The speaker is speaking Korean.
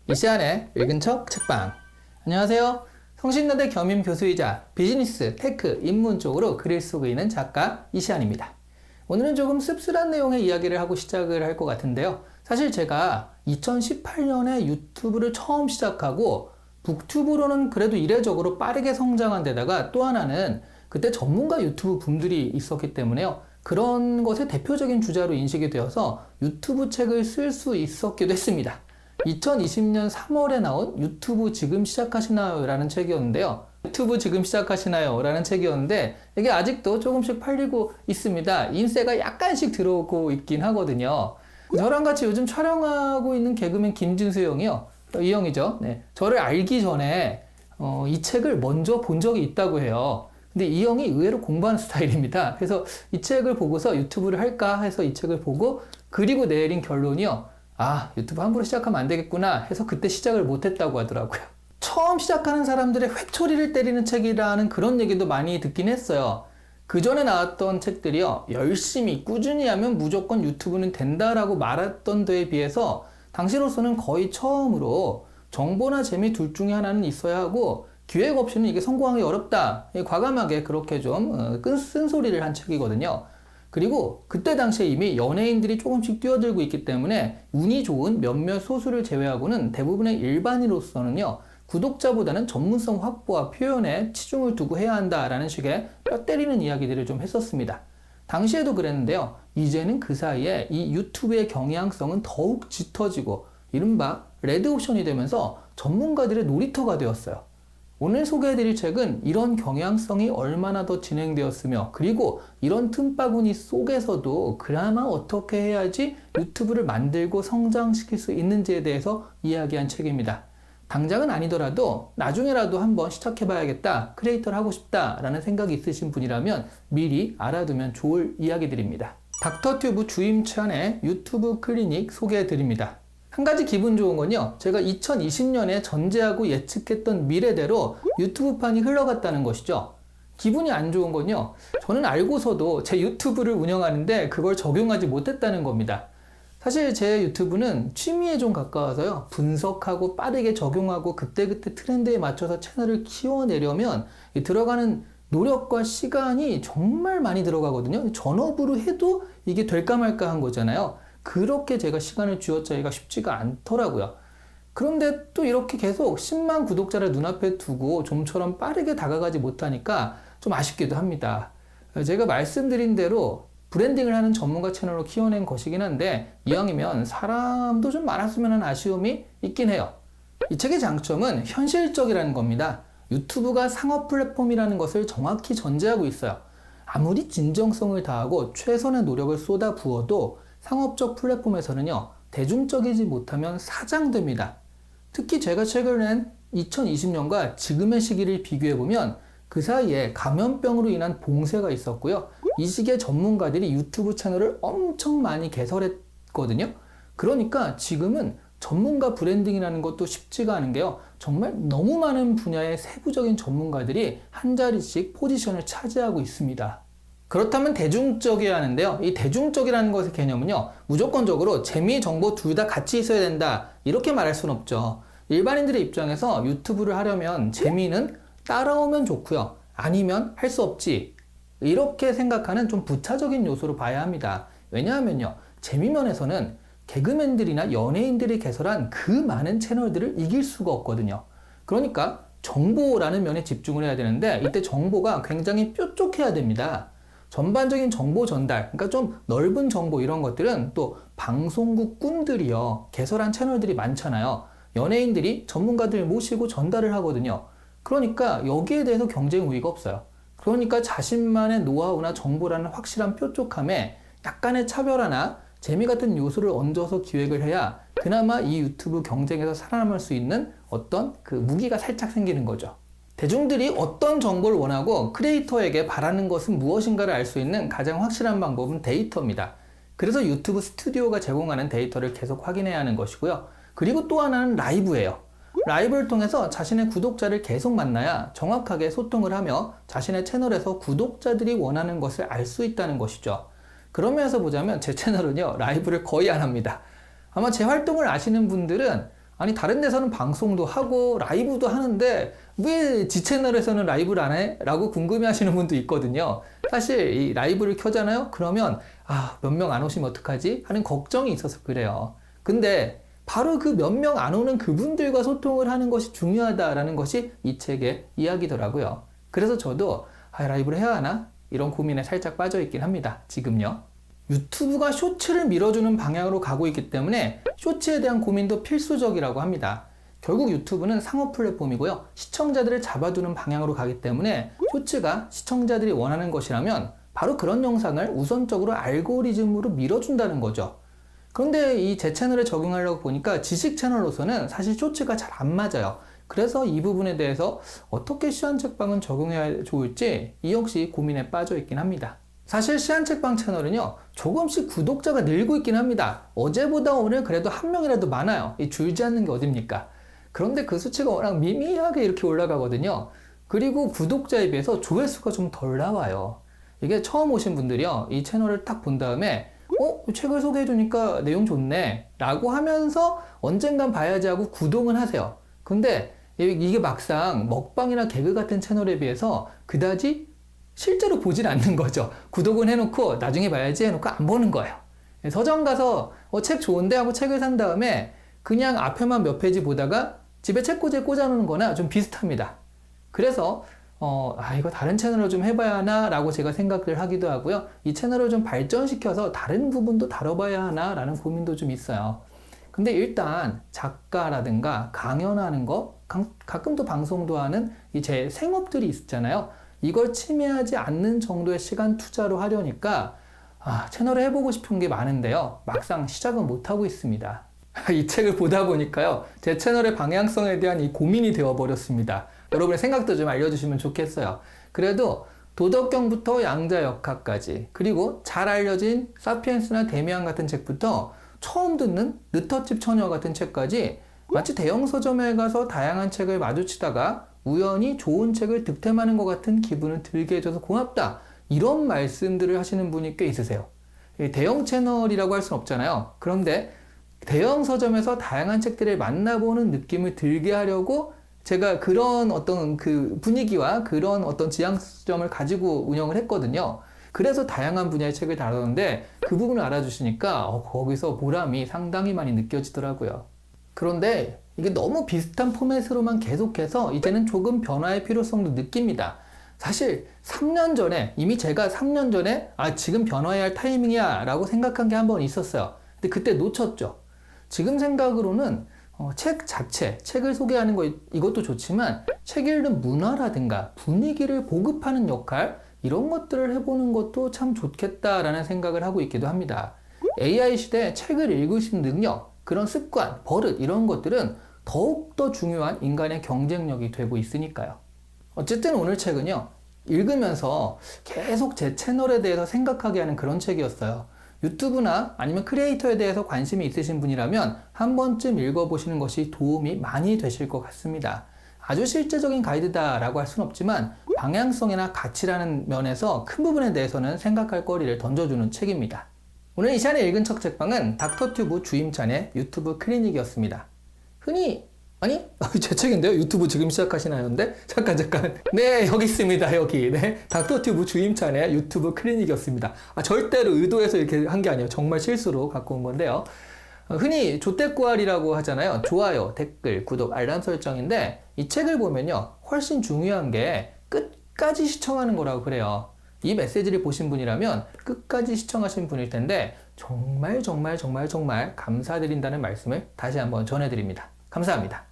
이시안의 읽은 척 책방. 안녕하세요. 성신여대 겸임 교수이자 비즈니스, 테크, 인문 쪽으로 글을 쓰고 있는 작가 이시안입니다. 오늘은 조금 씁쓸한 내용의 이야기를 하고 시작을 할 것 같은데요. 사실 제가 2018년에 유튜브를 처음 시작하고 북튜브로는 그래도 이례적으로 빠르게 성장한 데다가 또 하나는 그때 전문가 유튜브 붐들이 있었기 때문에요. 그런 것의 대표적인 주자로 인식이 되어서 유튜브 책을 쓸 수 있었기도 했습니다. 2020년 3월에 나온 유튜브 지금 시작하시나요? 라는 책이었는데요. 유튜브 지금 시작하시나요? 라는 책이었는데 이게 아직도 조금씩 팔리고 있습니다. 인세가 약간씩 들어오고 있긴 하거든요. 저랑 같이 요즘 촬영하고 있는 개그맨 김진수 형이요. 이 형이죠. 네. 저를 알기 전에 이 책을 먼저 본 적이 있다고 해요. 근데 이 형이 의외로 공부하는 스타일입니다. 그래서 이 책을 보고서 유튜브를 할까 해서 이 책을 보고 그리고 내린 결론이요. 아, 유튜브 함부로 시작하면 안 되겠구나 해서 그때 시작을 못했다고 하더라고요. 처음 시작하는 사람들의 회초리를 때리는 책이라는 그런 얘기도 많이 듣긴 했어요. 그 전에 나왔던 책들이요. 열심히 꾸준히 하면 무조건 유튜브는 된다라고 말했던 데에 비해서 당시로서는 거의 처음으로 정보나 재미 둘 중에 하나는 있어야 하고 기획 없이는 이게 성공하기 어렵다. 과감하게 그렇게 좀 쓴소리를 한 책이거든요. 그리고 그때 당시에 이미 연예인들이 조금씩 뛰어들고 있기 때문에 운이 좋은 몇몇 소수를 제외하고는 대부분의 일반인으로서는요, 구독자보다는 전문성 확보와 표현에 치중을 두고 해야 한다라는 식의 뼈 때리는 이야기들을 좀 했었습니다. 당시에도 그랬는데요, 이제는 그 사이에 이 유튜브의 경향성은 더욱 짙어지고 이른바 레드오션이 되면서 전문가들의 놀이터가 되었어요. 오늘 소개해드릴 책은 이런 경향성이 얼마나 더 진행되었으며 그리고 이런 틈바구니 속에서도 그나마 어떻게 해야지 유튜브를 만들고 성장시킬 수 있는지에 대해서 이야기한 책입니다. 당장은 아니더라도 나중에라도 한번 시작해봐야겠다, 크리에이터를 하고 싶다라는 생각이 있으신 분이라면 미리 알아두면 좋을 이야기들입니다. 닥터튜브 주임찬의 유튜브 클리닉 소개해드립니다. 한 가지 기분 좋은 건요, 제가 2020년에 전제하고 예측했던 미래대로 유튜브판이 흘러갔다는 것이죠. 기분이 안 좋은 건요, 저는 알고서도 제 유튜브를 운영하는데 그걸 적용하지 못했다는 겁니다. 사실 제 유튜브는 취미에 좀 가까워서요, 분석하고 빠르게 적용하고 그때그때 트렌드에 맞춰서 채널을 키워내려면 들어가는 노력과 시간이 정말 많이 들어가거든요. 전업으로 해도 이게 될까 말까 한 거잖아요. 그렇게 제가 시간을 쥐어짜기가 쉽지가 않더라고요. 그런데 또 이렇게 계속 10만 구독자를 눈앞에 두고 좀처럼 빠르게 다가가지 못하니까 좀 아쉽기도 합니다. 제가 말씀드린 대로 브랜딩을 하는 전문가 채널로 키워낸 것이긴 한데 이왕이면 사람도 좀 많았으면 하는 아쉬움이 있긴 해요. 이 책의 장점은 현실적이라는 겁니다. 유튜브가 상업 플랫폼이라는 것을 정확히 전제하고 있어요. 아무리 진정성을 다하고 최선의 노력을 쏟아 부어도 상업적 플랫폼에서는요, 대중적이지 못하면 사장됩니다. 특히 제가 책을 낸 2020년과 지금의 시기를 비교해보면 그 사이에 감염병으로 인한 봉쇄가 있었고요. 이 시기에 전문가들이 유튜브 채널을 엄청 많이 개설했거든요. 그러니까 지금은 전문가 브랜딩이라는 것도 쉽지가 않은 게요, 정말 너무 많은 분야의 세부적인 전문가들이 한 자리씩 포지션을 차지하고 있습니다. 그렇다면 대중적이어야 하는데요. 이 대중적이라는 것의 개념은요, 무조건적으로 재미, 정보 둘 다 같이 있어야 된다, 이렇게 말할 수는 없죠. 일반인들의 입장에서 유튜브를 하려면 재미는 따라오면 좋고요, 아니면 할 수 없지, 이렇게 생각하는 좀 부차적인 요소로 봐야 합니다. 왜냐하면요, 재미면에서는 개그맨들이나 연예인들이 개설한 그 많은 채널들을 이길 수가 없거든요. 그러니까 정보라는 면에 집중을 해야 되는데 이때 정보가 굉장히 뾰족해야 됩니다. 전반적인 정보 전달, 그러니까 좀 넓은 정보 이런 것들은 또 방송국 꾼들이요, 개설한 채널들이 많잖아요. 연예인들이 전문가들 모시고 전달을 하거든요. 그러니까 여기에 대해서 경쟁 우위가 없어요. 그러니까 자신만의 노하우나 정보라는 확실한 뾰족함에 약간의 차별화나 재미 같은 요소를 얹어서 기획을 해야 그나마 이 유튜브 경쟁에서 살아남을 수 있는 어떤 그 무기가 살짝 생기는 거죠. 대중들이 어떤 정보를 원하고 크리에이터에게 바라는 것은 무엇인가를 알 수 있는 가장 확실한 방법은 데이터입니다. 그래서 유튜브 스튜디오가 제공하는 데이터를 계속 확인해야 하는 것이고요. 그리고 또 하나는 라이브예요. 라이브를 통해서 자신의 구독자를 계속 만나야 정확하게 소통을 하며 자신의 채널에서 구독자들이 원하는 것을 알 수 있다는 것이죠. 그런 면에서 보자면 제 채널은요, 라이브를 거의 안 합니다. 아마 제 활동을 아시는 분들은 아니 다른 데서는 방송도 하고 라이브도 하는데 왜 지 채널에서는 라이브를 안 해? 라고 궁금해 하시는 분도 있거든요. 사실 이 라이브를 켜잖아요. 그러면 몇 명 안 오시면 어떡하지? 하는 걱정이 있어서 그래요. 근데 바로 그 몇 명 안 오는 그분들과 소통을 하는 것이 중요하다라는 것이 이 책의 이야기더라고요. 그래서 저도 라이브를 해야 하나? 이런 고민에 살짝 빠져 있긴 합니다. 지금요. 유튜브가 쇼츠를 밀어주는 방향으로 가고 있기 때문에 쇼츠에 대한 고민도 필수적이라고 합니다. 결국 유튜브는 상업 플랫폼이고요. 시청자들을 잡아두는 방향으로 가기 때문에 쇼츠가 시청자들이 원하는 것이라면 바로 그런 영상을 우선적으로 알고리즘으로 밀어준다는 거죠. 그런데 이 제 채널에 적용하려고 보니까 지식 채널로서는 사실 쇼츠가 잘 안 맞아요. 그래서 이 부분에 대해서 어떻게 시한책방은 적용해야 좋을지 이 역시 고민에 빠져 있긴 합니다. 사실 시한책방 채널은요, 조금씩 구독자가 늘고 있긴 합니다. 어제보다 오늘 그래도 한 명이라도 많아요. 이 줄지 않는 게 어딥니까? 그런데 그 수치가 워낙 미미하게 이렇게 올라가거든요. 그리고 구독자에 비해서 조회수가 좀 덜 나와요. 이게 처음 오신 분들이요, 이 채널을 딱 본 다음에 책을 소개해주니까 내용 좋네 라고 하면서 언젠간 봐야지 하고 구독은 하세요. 근데 이게 막상 먹방이나 개그 같은 채널에 비해서 그다지 실제로 보질 않는 거죠. 구독은 해놓고 나중에 봐야지 해놓고 안 보는 거예요. 서점 가서 책 좋은데 하고 책을 산 다음에 그냥 앞에만 몇 페이지 보다가 집에 책꽂이에 꽂아놓는 거나 좀 비슷합니다. 그래서 이거 다른 채널로 좀 해봐야 하나 라고 제가 생각을 하기도 하고요. 이 채널을 좀 발전시켜서 다른 부분도 다뤄봐야 하나 라는 고민도 좀 있어요. 근데 일단 작가라든가 강연하는 거, 가끔 또 방송도 하는 이 제 생업들이 있잖아요. 이걸 침해하지 않는 정도의 시간 투자로 하려니까 채널을 해보고 싶은 게 많은데요. 막상 시작은 못하고 있습니다. 이 책을 보다 보니까요, 제 채널의 방향성에 대한 이 고민이 되어버렸습니다. 여러분의 생각도 좀 알려주시면 좋겠어요. 그래도 도덕경부터 양자역학까지, 그리고 잘 알려진 사피엔스나 데미안 같은 책부터 처음 듣는 느터집 처녀 같은 책까지 마치 대형 서점에 가서 다양한 책을 마주치다가 우연히 좋은 책을 득템하는 것 같은 기분을 들게 해줘서 고맙다, 이런 말씀들을 하시는 분이 꽤 있으세요. 대형 채널이라고 할 수는 없잖아요. 그런데 대형 서점에서 다양한 책들을 만나보는 느낌을 들게 하려고 제가 그런 어떤 그 분위기와 그런 어떤 지향점을 가지고 운영을 했거든요. 그래서 다양한 분야의 책을 다루는데 그 부분을 알아주시니까 거기서 보람이 상당히 많이 느껴지더라고요. 그런데 이게 너무 비슷한 포맷으로만 계속해서 이제는 조금 변화의 필요성도 느낍니다. 사실 3년 전에, 이미 제가 3년 전에 지금 변화해야 할 타이밍이야 라고 생각한 게 한 번 있었어요. 근데 그때 놓쳤죠. 지금 생각으로는 책 자체, 책을 소개하는 거 이것도 좋지만 책 읽는 문화라든가 분위기를 보급하는 역할, 이런 것들을 해보는 것도 참 좋겠다라는 생각을 하고 있기도 합니다. AI 시대에 책을 읽을 수 있는 능력, 그런 습관, 버릇, 이런 것들은 더욱더 중요한 인간의 경쟁력이 되고 있으니까요. 어쨌든 오늘 책은요, 읽으면서 계속 제 채널에 대해서 생각하게 하는 그런 책이었어요. 유튜브나 아니면 크리에이터에 대해서 관심이 있으신 분이라면 한 번쯤 읽어보시는 것이 도움이 많이 되실 것 같습니다. 아주 실제적인 가이드다라고 할 수는 없지만 방향성이나 가치라는 면에서 큰 부분에 대해서는 생각할 거리를 던져주는 책입니다. 오늘 이 시간에 읽은 첫 책방은 닥터튜브 주임찬의 유튜브 클리닉이었습니다. 흔히 제 책인데요? 유튜브 지금 시작하시나요? 근데? 잠깐. 네, 여기 있습니다. 여기. 네. 닥터튜브 주임찬의 유튜브 클리닉이었습니다. 절대로 의도해서 이렇게 한 게 아니에요. 정말 실수로 갖고 온 건데요. 흔히 조댓구알이라고 하잖아요. 좋아요, 댓글, 구독, 알람 설정인데 이 책을 보면요, 훨씬 중요한 게 끝까지 시청하는 거라고 그래요. 이 메시지를 보신 분이라면 끝까지 시청하신 분일 텐데 정말 감사드린다는 말씀을 다시 한번 전해드립니다. 감사합니다.